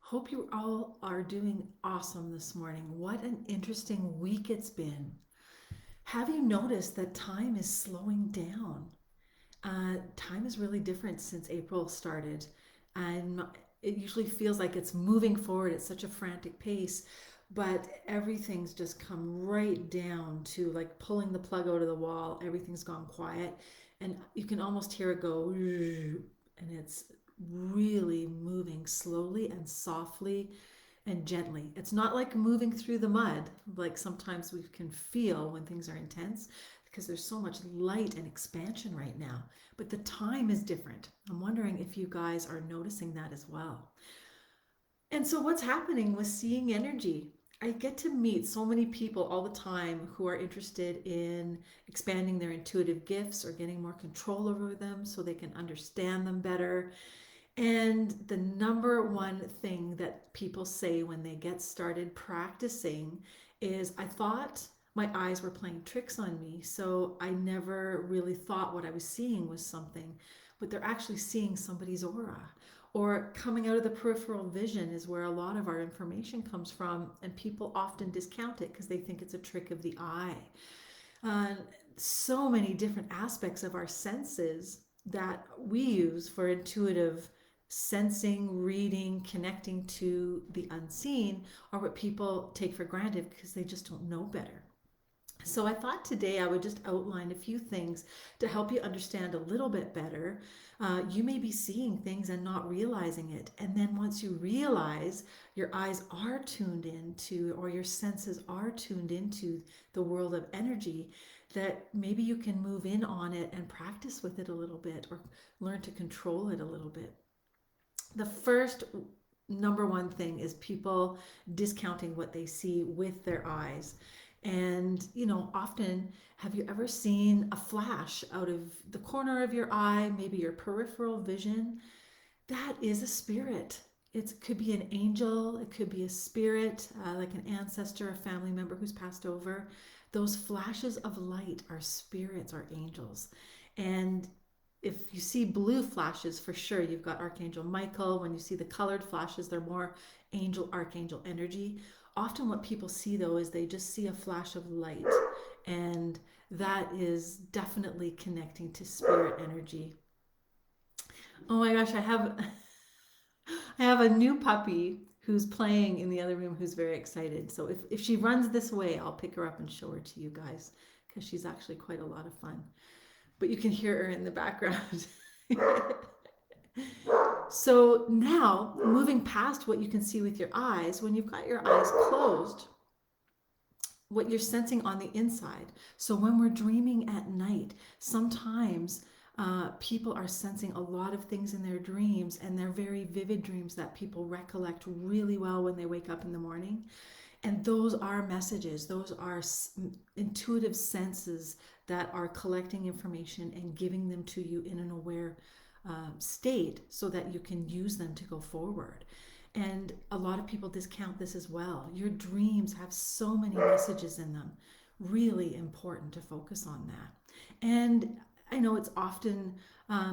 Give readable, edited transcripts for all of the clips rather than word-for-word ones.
Hope you all are doing awesome this morning. What an interesting week it's been. Have you noticed that time is slowing down? Time is really different since April started, and it usually feels like it's moving forward at such a frantic pace, but everything's just come right down to like pulling the plug out of the wall. Everything's gone quiet, and you can almost hear it go, and it's really moving slowly and softly and gently. It's not like moving through the mud, like sometimes we can feel when things are intense, because there's so much light and expansion right now. But the time is different. I'm wondering if you guys are noticing that as well. And so, what's happening with seeing energy? I get to meet so many people all the time who are interested in expanding their intuitive gifts or getting more control over them so they can understand them better. And the number one thing that people say when they get started practicing is, I thought my eyes were playing tricks on me, so I never really thought what I was seeing was something, but they're actually seeing somebody's aura. Or coming out of the peripheral vision is where a lot of our information comes from, and people often discount it because they think it's a trick of the eye. Uh, so many different aspects of our senses that we use for intuitive sensing, reading, connecting to the unseen are what people take for granted because they just don't know better. So I thought today I would just outline a few things to help you understand a little bit better. You may be seeing things and not realizing it. And then once you realize your eyes are tuned into, or your senses are tuned into the world of energy, that maybe you can move in on it and practice with it a little bit or learn to control it a little bit. The first number one thing is people discounting what they see with their eyes. And, often have you ever seen a flash out of the corner of your eye, maybe your peripheral vision? That is a spirit. It could be an angel, it could be a spirit, like an ancestor, a family member who's passed over. Those flashes of light are spirits, are angels. And if you see blue flashes, for sure, you've got Archangel Michael. When you see the colored flashes, they're more angel, archangel energy. Often, what people see though is they just see a flash of light, and that is definitely connecting to spirit energy. Oh my gosh, I have a new puppy who's playing in the other room who's very excited. So if she runs this way, I'll pick her up and show her to you guys because she's actually quite a lot of fun. But you can hear her in the background. So now, moving past what you can see with your eyes, when you've got your eyes closed, what you're sensing on the inside. So when we're dreaming at night, sometimes people are sensing a lot of things in their dreams, and they're very vivid dreams that people recollect really well when they wake up in the morning. And those are messages, those are intuitive senses that are collecting information and giving them to you in an aware state so that you can use them to go forward. And a lot of people discount this as well. Your dreams have so many messages in them. Really important to focus on that. And I know it's often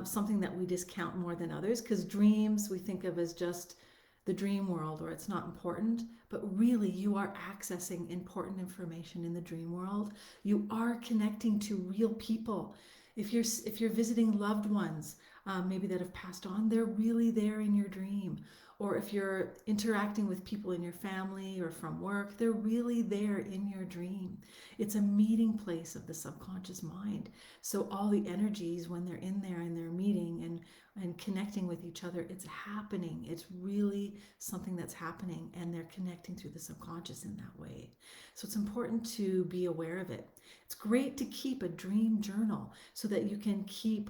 something that we discount more than others because dreams we think of as just the dream world or it's not important, but really you are accessing important information in the dream world. You are connecting to real people. If you're visiting loved ones, maybe that have passed on, they're really there in your dream. Or if you're interacting with people in your family or from work, they're really there in your dream. It's a meeting place of the subconscious mind. So all the energies, when they're in there and they're meeting and connecting with each other, it's happening. It's really something that's happening, and they're connecting through the subconscious in that way. So it's important to be aware of it. It's great to keep a dream journal so that you can keep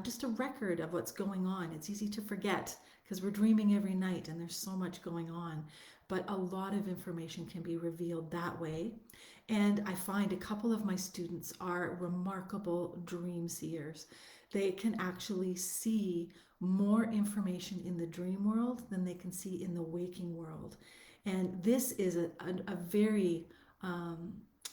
just a record of what's going on. It's easy to forget because we're dreaming every night and there's so much going on, but a lot of information can be revealed that way. And I find a couple of my students are remarkable dream seers. They can actually see more information in the dream world than they can see in the waking world. And this is a very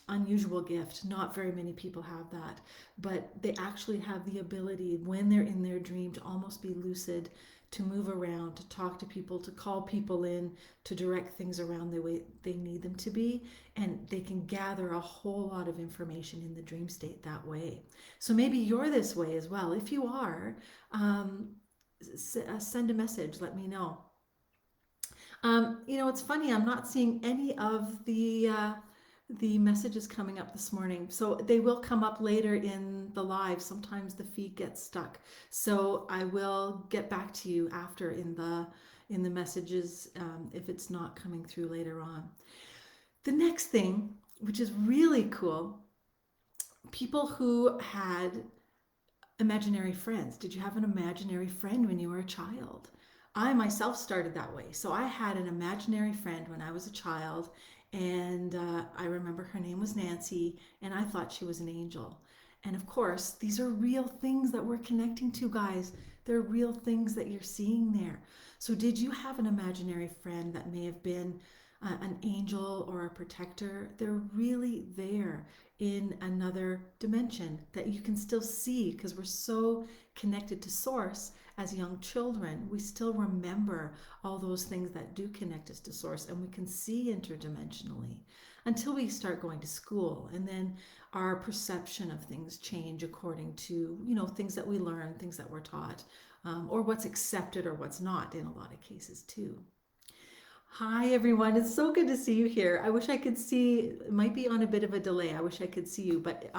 unusual gift. Not very many people have that, but they actually have the ability when they're in their dream to almost be lucid, to move around, to talk to people, to call people in, to direct things around the way they need them to be. And they can gather a whole lot of information in the dream state that way. So maybe you're this way as well. If you are, send a message, let me know. It's funny, I'm not seeing any of the messages coming up this morning. So they will come up later in the live. Sometimes the feed gets stuck. So I will get back to you after in the messages if it's not coming through later on. The next thing, which is really cool, people who had imaginary friends. Did you have an imaginary friend when you were a child? I myself started that way. So I had an imaginary friend when I was a child, and I remember her name was Nancy, and I thought she was an angel. And of course, these are real things that we're connecting to, guys. They're real things that you're seeing there. So did you have an imaginary friend that may have been an angel or a protector? They're really there in another dimension that you can still see because we're so connected to source as young children. We still remember all those things that do connect us to source, and we can see interdimensionally until we start going to school, and then our perception of things change according to things that we learn, things that we're taught, or what's accepted or what's not in a lot of cases too. Hi everyone, it's so good to see you here. I wish I could see, it might be on a bit of a delay. I wish I could see you, but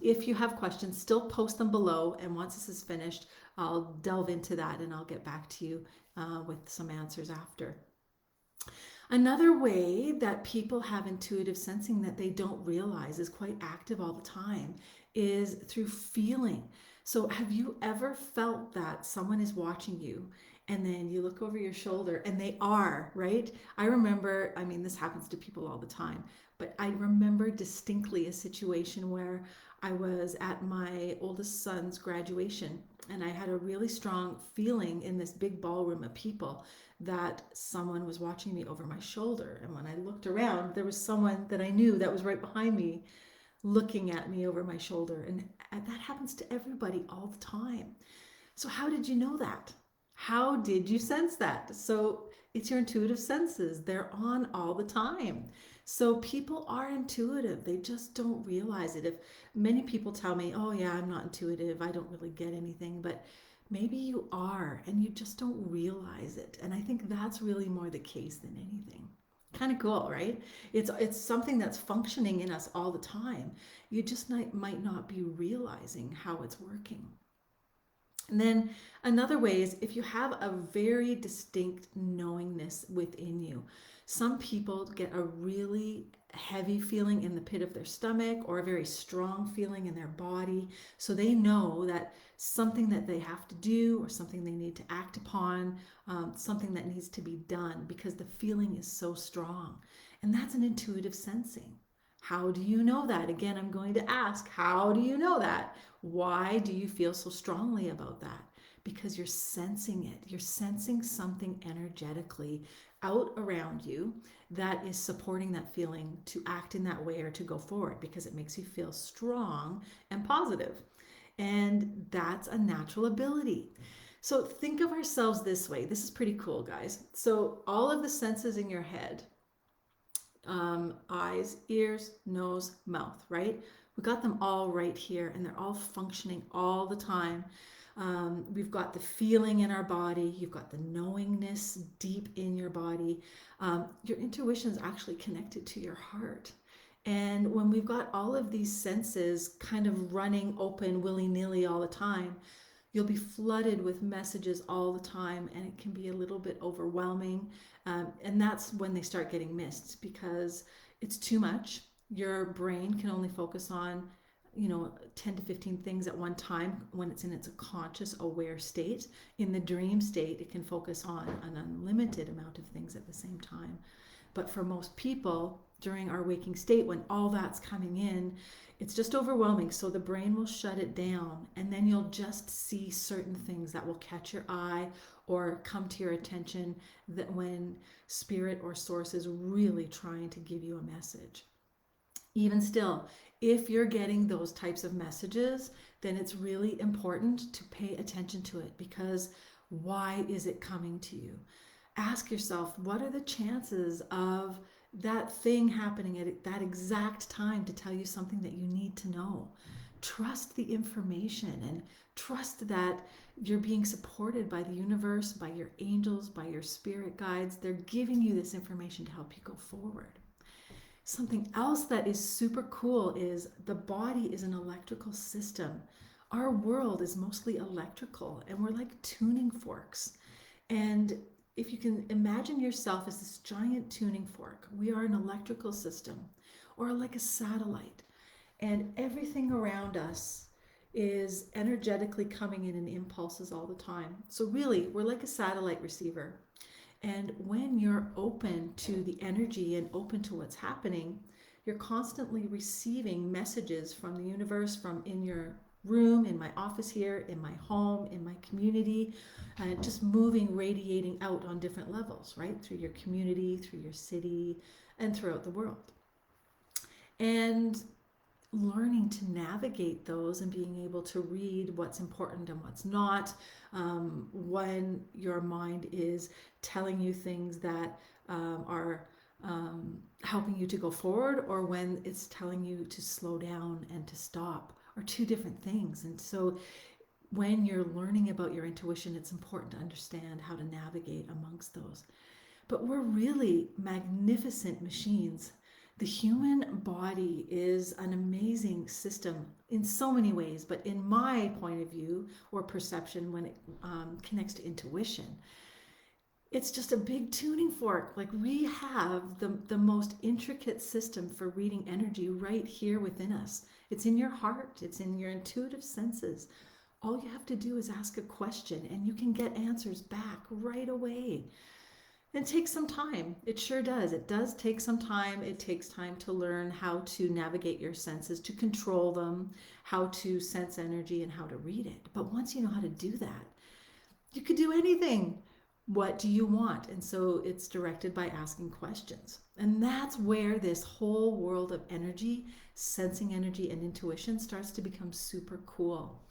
if you have questions, still post them below, and once this is finished, I'll delve into that and I'll get back to you with some answers after. Another way that people have intuitive sensing that they don't realize is quite active all the time is through feeling. So have you ever felt that someone is watching you and then you look over your shoulder and they are, right? I remember, this happens to people all the time, but I remember distinctly a situation where I was at my oldest son's graduation and I had a really strong feeling in this big ballroom of people that someone was watching me over my shoulder. And when I looked around, there was someone that I knew that was right behind me looking at me over my shoulder. And that happens to everybody all the time. So how did you know that? How did you sense that? So it's your intuitive senses. They're on all the time. So people are intuitive. They just don't realize it. If many people tell me, oh yeah, I'm not intuitive, I don't really get anything, but maybe you are and you just don't realize it. And I think that's really more the case than anything. Kind of cool, right? It's something that's functioning in us all the time. You just might not be realizing how it's working. And then another way is if you have a very distinct knowingness within you. Some people get a really heavy feeling in the pit of their stomach or a very strong feeling in their body. So they know that something that they have to do or something they need to act upon, something that needs to be done because the feeling is so strong. And that's an intuitive sensing. How do you know that? Again, I'm going to ask, how do you know that? Why do you feel so strongly about that? Because you're sensing it. You're sensing something energetically out around you that is supporting that feeling to act in that way or to go forward because it makes you feel strong and positive. And that's a natural ability. So think of ourselves this way. This is pretty cool, guys. So all of the senses in your head, eyes, ears, nose, mouth, right? We got them all right here and they're all functioning all the time. We've got the feeling in our body. You've got the knowingness deep in your body. Your intuition is actually connected to your heart. And when we've got all of these senses kind of running open willy-nilly all the time, you'll be flooded with messages all the time and it can be a little bit overwhelming. And that's when they start getting missed because it's too much. Your brain can only focus on 10 to 15 things at one time when it's in its conscious aware state. In the dream state, it can focus on an unlimited amount of things at the same time. But for most people, during our waking state, when all that's coming in, it's just overwhelming. So the brain will shut it down and then you'll just see certain things that will catch your eye or come to your attention that when spirit or source is really trying to give you a message. Even still, if you're getting those types of messages, then it's really important to pay attention to it because Why is it coming to you? Ask yourself, what are the chances of that thing happening at that exact time to tell you something that you need to know? Trust the information and trust that you're being supported by the universe, by your angels, by your spirit guides. They're giving you this information to help you go forward. Something else that is super cool is the body is an electrical system. Our world is mostly electrical, and we're like tuning forks. And if you can imagine yourself as this giant tuning fork, we are an electrical system or like a satellite. And everything around us is energetically coming in impulses all the time. So, really, we're like a satellite receiver. And when you're open to the energy and open to what's happening, you're constantly receiving messages from the universe, from in your room, in my office here, in my home, in my community, and just moving, radiating out on different levels, right? Through your community, through your city, and throughout the world. And learning to navigate those and being able to read what's important and what's not, when your mind is telling you things that are helping you to go forward, or when it's telling you to slow down and to stop, are two different things. And so when you're learning about your intuition, it's important to understand how to navigate amongst those. But we're really magnificent machines. The human body is an amazing system in so many ways, but in my point of view or perception, when it connects to intuition, it's just a big tuning fork. Like, we have the most intricate system for reading energy right here within us. It's in your heart, it's in your intuitive senses. All you have to do is ask a question and you can get answers back right away. It takes some time. It sure does. It does take some time. It takes time to learn how to navigate your senses, to control them, how to sense energy, and how to read it. But once you know how to do that, you could do anything. What do you want? And so it's directed by asking questions. And that's where this whole world of energy, sensing energy, and intuition starts to become super cool.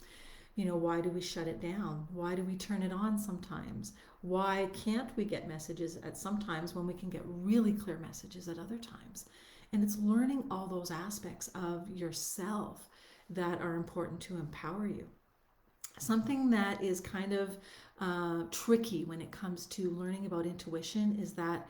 Why do we shut it down? Why do we turn it on sometimes? Why can't we get messages at some times when we can get really clear messages at other times? And it's learning all those aspects of yourself that are important to empower you. Something that is kind of tricky when it comes to learning about intuition is that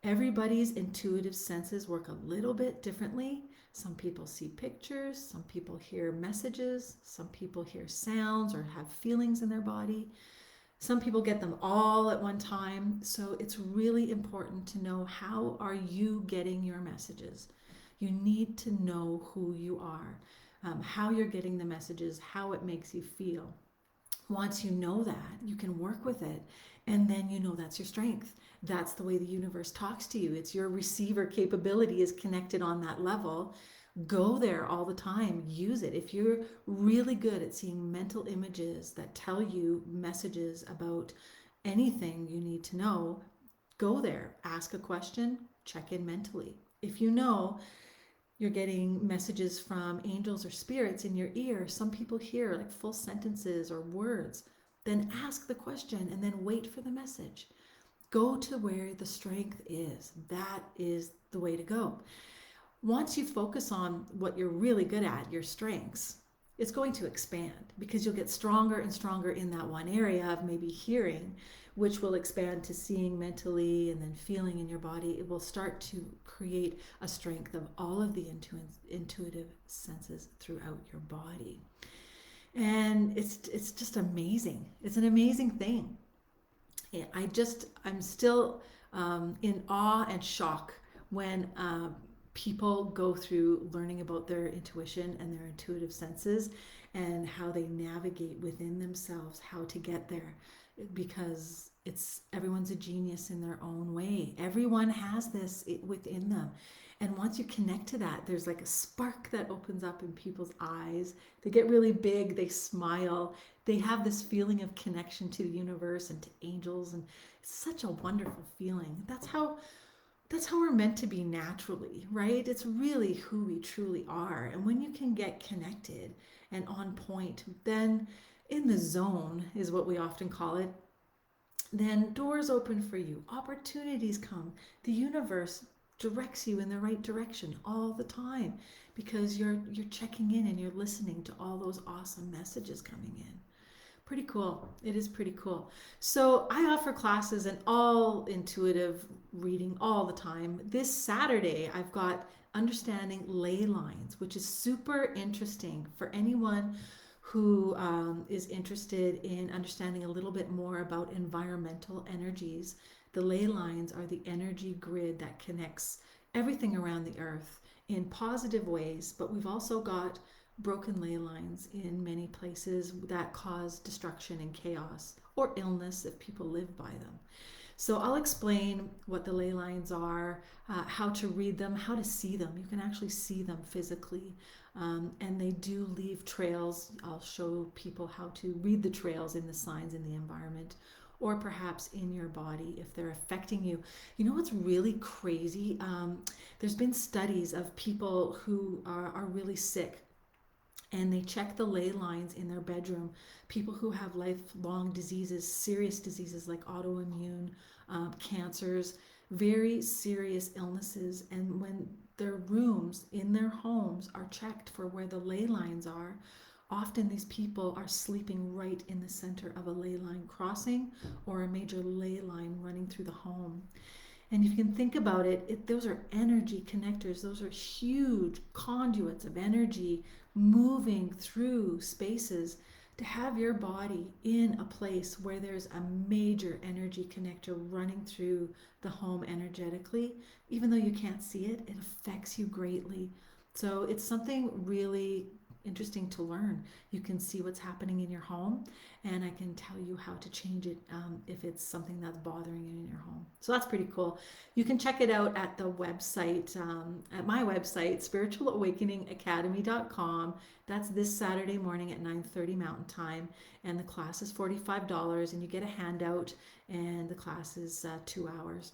everybody's intuitive senses work a little bit differently. Some people see pictures, some people hear messages, some people hear sounds or have feelings in their body. Some people get them all at one time. So it's really important to know, how are you getting your messages? You need to know who you are, how you're getting the messages, how it makes you feel. Once you know that, you can work with it, and then that's your strength. That's the way the universe talks to you. It's your receiver capability is connected on that level. Go there all the time. Use it. If you're really good at seeing mental images that tell you messages about anything you need to know, go there. Ask a question, check in mentally. If you're getting messages from angels or spirits in your ear, some people hear like full sentences or words, then ask the question and then wait for the message. Go to where the strength is. That is the way to go. Once you focus on what you're really good at, your strengths, it's going to expand because you'll get stronger and stronger in that one area of maybe hearing, which will expand to seeing mentally and then feeling in your body. It will start to create a strength of all of the intuitive senses throughout your body. And it's just amazing. It's an amazing thing. I'm still in awe and shock when people go through learning about their intuition and their intuitive senses and how they navigate within themselves, how to get there, because everyone's a genius in their own way. Everyone has this within them. And once you connect to that, there's like a spark that opens up in people's eyes. They get really big, they smile, they have this feeling of connection to the universe and to angels, and it's such a wonderful feeling. That's how we're meant to be naturally, right? It's really who we truly are. And when you can get connected and on point, then in the zone is what we often call it. then doors open for you, opportunities come, the universe directs you in the right direction all the time because you're checking in and you're listening to all those awesome messages coming in. Pretty cool. It is pretty cool. So I offer classes in all intuitive reading all the time. This Saturday, I've got understanding ley lines, which is super interesting for anyone who is interested in understanding a little bit more about environmental energies. The ley lines are the energy grid that connects everything around the earth in positive ways, but we've also got broken ley lines in many places that cause destruction and chaos or illness if people live by them. So I'll explain what the ley lines are, how to read them, how to see them. You can actually see them physically, and they do leave trails. I'll show people how to read the trails in the signs in the environment, or perhaps in your body if they're affecting you. You know what's really crazy? There's been studies of people who are really sick, and they check the ley lines in their bedroom. People who have lifelong diseases, serious diseases like autoimmune, cancers, very serious illnesses. And when their rooms in their homes are checked for where the ley lines are, often these people are sleeping right in the center of a ley line crossing or a major ley line running through the home. And if you can think about it, those are energy connectors. Those are huge conduits of energy moving through spaces. To have your body in a place where there's a major energy connector running through the home energetically, even though you can't see it, it affects you greatly. So it's something really interesting to learn. You can see what's happening in your home, and I can tell you how to change it if it's something that's bothering you in your home. So that's pretty cool. You can check it out at the website, at my website, spiritualawakeningacademy.com. That's this Saturday morning at 9:30 Mountain Time, and the class is $45, and you get a handout, and the class is 2 hours.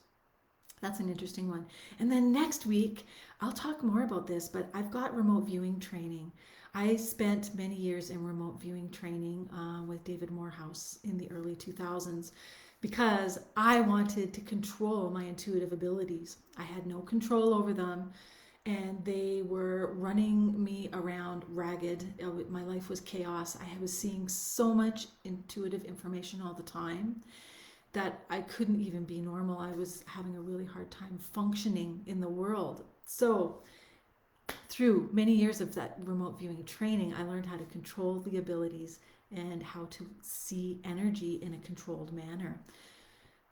That's an interesting one. And then next week, I'll talk more about this, but I've got remote viewing training. I spent many years in remote viewing training with David Morehouse in the early 2000s because I wanted to control my intuitive abilities. I had no control over them, and they were running me around ragged. My life was chaos. I was seeing so much intuitive information all the time that I couldn't even be normal. I was having a really hard time functioning in the world. So through many years of that remote viewing training, I learned how to control the abilities and how to see energy in a controlled manner.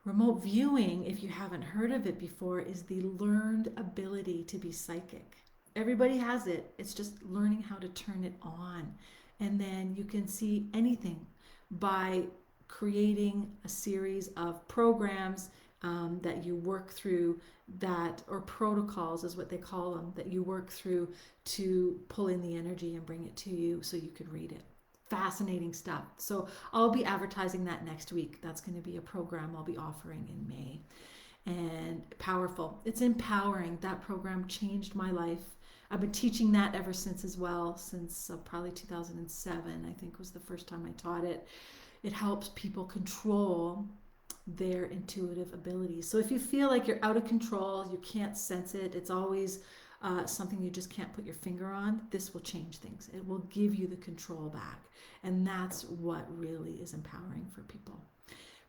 Remote viewing, if you haven't heard of it before, is the learned ability to be psychic. Everybody has it. It's just learning how to turn it on. And then you can see anything by creating a series of programs that you work through, that, or protocols is what they call them, that you work through to pull in the energy and bring it to you so you could read it. Fascinating stuff. So I'll be advertising that next week. That's going to be a program I'll be offering in May. And powerful. It's empowering. That program changed my life. I've been teaching that ever since as well, since probably 2007, I think was the first time I taught it. It helps people control their intuitive abilities. So if you feel like you're out of control, you can't sense it, it's always something you just can't put your finger on, this will change things. It will give you the control back. And that's what really is empowering for people.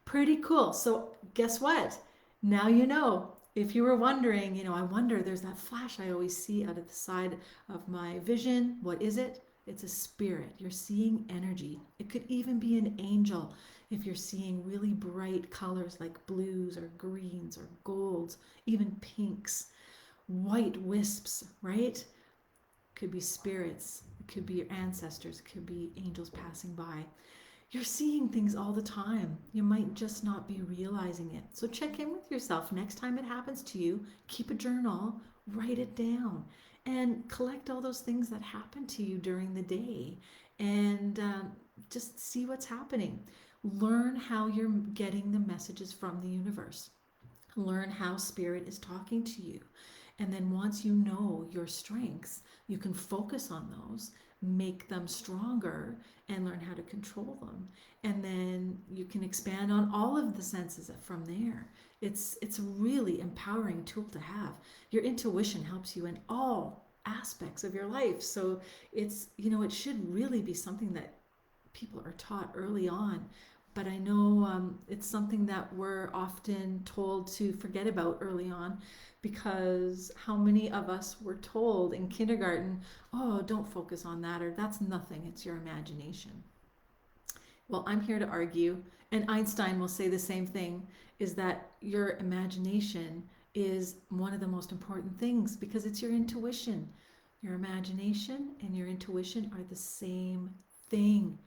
Pretty cool. So guess what? Now you know. If you were wondering, I wonder, there's that flash I always see out of the side of my vision. What is it? It's a spirit. You're seeing energy. It could even be an angel if you're seeing really bright colors like blues or greens or golds, even pinks, white wisps, right? Could be spirits. It could be your ancestors. It could be angels passing by. You're seeing things all the time. You might just not be realizing it. So check in with yourself. Next time it happens to you, keep a journal, write it down, and collect all those things that happen to you during the day, and just see what's happening. Learn how you're getting the messages from the universe. Learn how spirit is talking to you. And then once you know your strengths, you can focus on those, make them stronger and learn how to control them. And then you can expand on all of the senses from there. It's a really empowering tool to have. Your intuition helps you in all aspects of your life. So it's, it should really be something that people are taught early on. But I know it's something that we're often told to forget about early on, because how many of us were told in kindergarten, oh, don't focus on that, or that's nothing, it's your imagination. Well, I'm here to argue, and Einstein will say the same thing, is that your imagination is one of the most important things because it's your intuition. Your imagination and your intuition are the same thing.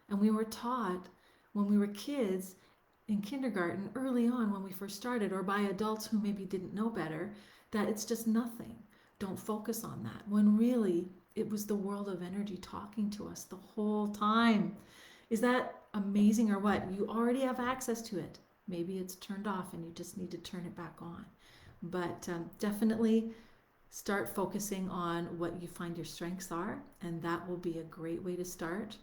And we were taught when we were kids in kindergarten, early on when we first started, or by adults who maybe didn't know better, that it's just nothing. Don't focus on that. When really it was the world of energy talking to us the whole time. Is that amazing or what? You already have access to it. Maybe it's turned off and you just need to turn it back on. But definitely start focusing on what you find your strengths are, and that will be a great way to start.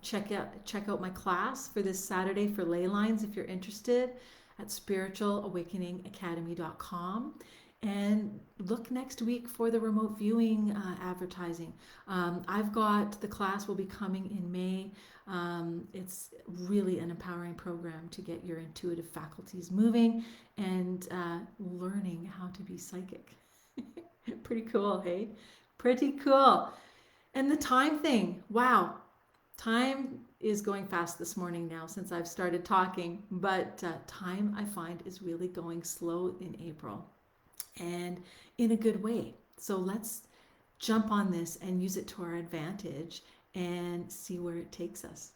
Check out my class for this Saturday for ley lines if you're interested at spiritualawakeningacademy.com. And look next week for the remote viewing advertising. I've got the class will be coming in May. It's really an empowering program to get your intuitive faculties moving and learning how to be psychic. Pretty cool, hey? Pretty cool. And the time thing, wow. Time is going fast this morning now since I've started talking, but time I find is really going slow in April, and in a good way. So let's jump on this and use it to our advantage and see where it takes us.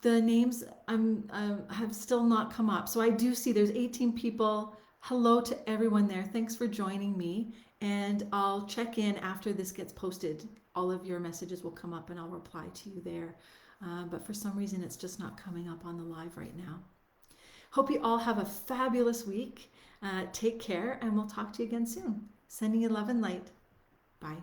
The names have still not come up. So I do see there's 18 people. Hello to everyone there. Thanks for joining me. And I'll check in after this gets posted. All of your messages will come up and I'll reply to you there. But for some reason, it's just not coming up on the live right now. Hope you all have a fabulous week. Take care, and we'll talk to you again soon. Sending you love and light. Bye.